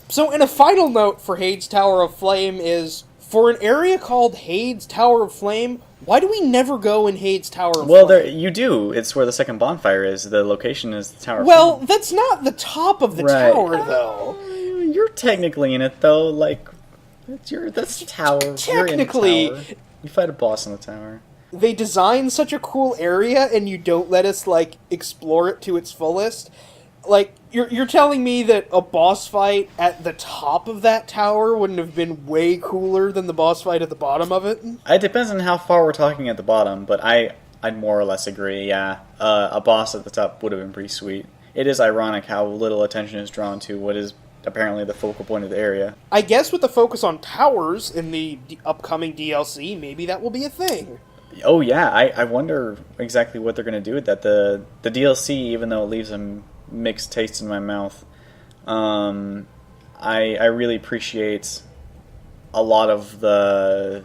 So, in a final note for Hades Tower of Flame is, for an area called Hades Tower of Flame, why do we never go in Hades Tower of Well, Flame? you do. It's where the second bonfire is. The location is the Tower of Well, Flame. that's not the top of the Right. tower, though. You're technically in it, though. Like, that's the tower. You're in the Technically, tower. You fight a boss in the tower. they designed such a cool area, and you don't let us, like, explore it to its fullest. Like, you're telling me that a boss fight at the top of that tower wouldn't have been way cooler than the boss fight at the bottom of it? It depends on how far we're talking at the bottom, but I'd more or less agree, yeah. A boss at the top would have been pretty sweet. It is ironic how little attention is drawn to what is apparently the focal point of the area. I guess with the focus on towers in the upcoming DLC, maybe that will be a thing. Oh yeah, I wonder exactly what they're going to do with that. The DLC, even though it leaves a mixed taste in my mouth, I really appreciate a lot of the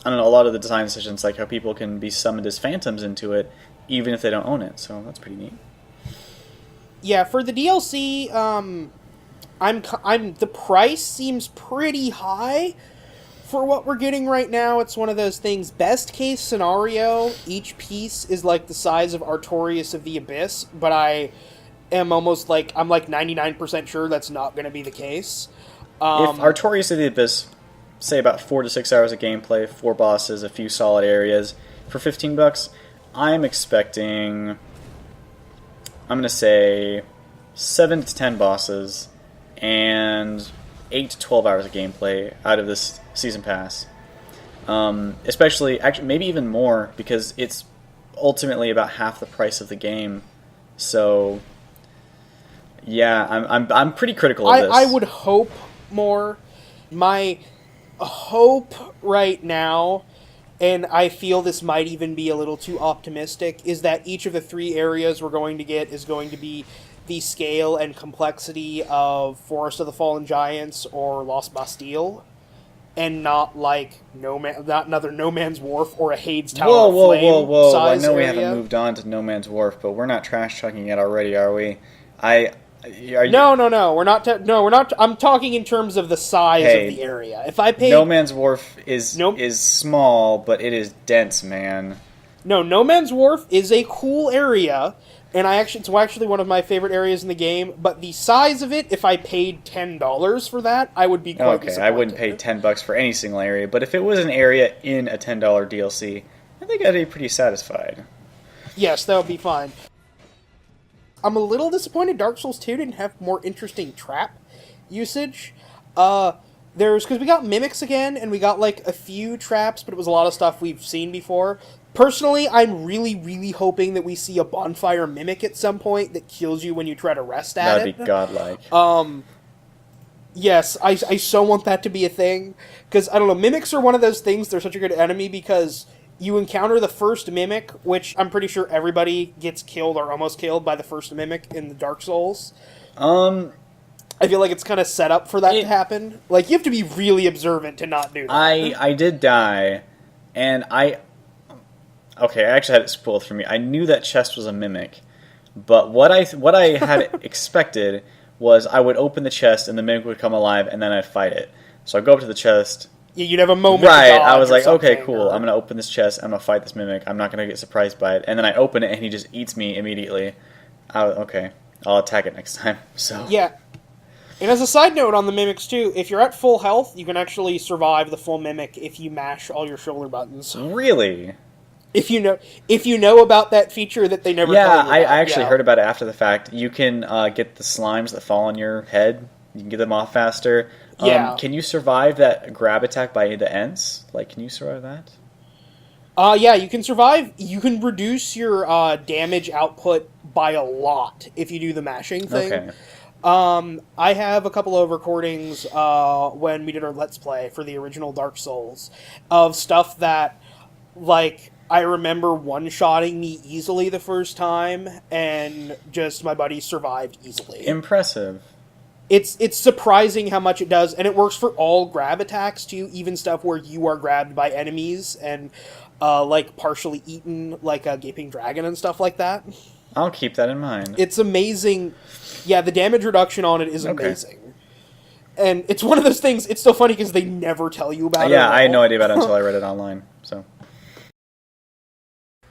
a lot of the design decisions, like how people can be summoned as phantoms into it, even if they don't own it. So that's pretty neat. Yeah, for the DLC, the price seems pretty high for what we're getting right now. It's one of those things. Best case scenario, each piece is like the size of Artorias of the Abyss, but I am almost like I'm like 99% sure that's not going to be the case. If Artorias of the Abyss, say about 4 to 6 hours of gameplay, 4 bosses, a few solid areas, for $15, I'm expecting, I'm going to say 7 to 10 bosses and 8 to 12 hours of gameplay out of this season pass. Especially, actually, maybe even more, because it's ultimately about half the price of the game. So, yeah, I'm pretty critical of this. I would hope more. My hope right now, and I feel this might even be a little too optimistic, is that each of the 3 areas we're going to get is going to be the scale and complexity of Forest of the Fallen Giants or Lost Bastille, and not like not another No Man's Wharf or a Hades Tower of Flame whoa! I size know we area. haven't moved on to No Man's Wharf, but we're not trash talking it already, are we? Are you, No, we're not. We're not. I'm talking in terms of the size Hey, of the area. If I paid No Man's Wharf is Nope. is small, but it is dense, man. No Man's Wharf is a cool area, and it's actually one of my favorite areas in the game. But the size of it, if I paid $10 for that, I would be quite Okay, disappointed. I wouldn't pay $10 for any single area, but if it was an area in a $10 DLC, I think I'd be pretty satisfied. Yes, that would be fine. I'm a little disappointed Dark Souls 2 didn't have more interesting trap usage. Because we got mimics again, and we got like a few traps, but it was a lot of stuff we've seen before. Personally, I'm really, really hoping that we see a bonfire mimic at some point that kills you when you try to rest at That'd it. be godlike. Yes, I so want that to be a thing. Because, I don't know, mimics are one of those things, they're such a good enemy because you encounter the first mimic, which I'm pretty sure everybody gets killed or almost killed by the first mimic in the Dark Souls. I feel like it's kind of set up for that to happen. Like, you have to be really observant to not do that. I did die, and okay, I actually had it spoiled for me. I knew that chest was a mimic, but what I had expected was I would open the chest and the mimic would come alive, and then I'd fight it. So I go up to the chest. Yeah, you'd have a moment. Right, to dodge I was or like, okay, something, cool. I'm gonna open this chest. I'm gonna fight this mimic. I'm not gonna get surprised by it. And then I open it, and he just eats me immediately. Okay, I'll attack it next time. So yeah. And as a side note on the mimics too, if you're at full health, you can actually survive the full mimic if you mash all your shoulder buttons. Really? If you know about that feature that they never Yeah, told you I about. actually heard about it after the fact. You can get the slimes that fall on your head. You can get them off faster. Yeah. Can you survive that grab attack by the Ents? Like, can you survive that? Yeah, you can survive. You can reduce your damage output by a lot if you do the mashing thing. Okay. I have a couple of recordings when we did our Let's Play for the original Dark Souls of stuff that, like, I remember one-shotting me easily the first time, and just my buddy survived easily. Impressive. It's surprising how much it does, and it works for all grab attacks, too, even stuff where you are grabbed by enemies and, like, partially eaten, like a gaping dragon and stuff like that. I'll keep that in mind. It's amazing. Yeah, the damage reduction on it is Okay. amazing. And it's one of those things, it's so funny because they never tell you about it Yeah, at I had no all. idea about it until I read it online. So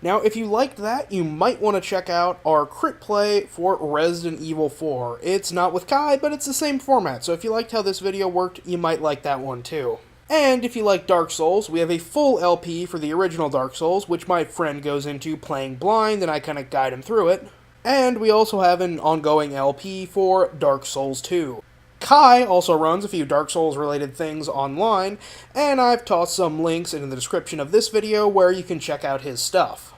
Now, if you liked that, you might want to check out our crit play for Resident Evil 4. It's not with Kai, but it's the same format, so if you liked how this video worked, you might like that one too. And if you like Dark Souls, we have a full LP for the original Dark Souls, which my friend goes into playing blind, and I kind of guide him through it. And we also have an ongoing LP for Dark Souls 2. Kai also runs a few Dark Souls related things online, and I've tossed some links in the description of this video where you can check out his stuff.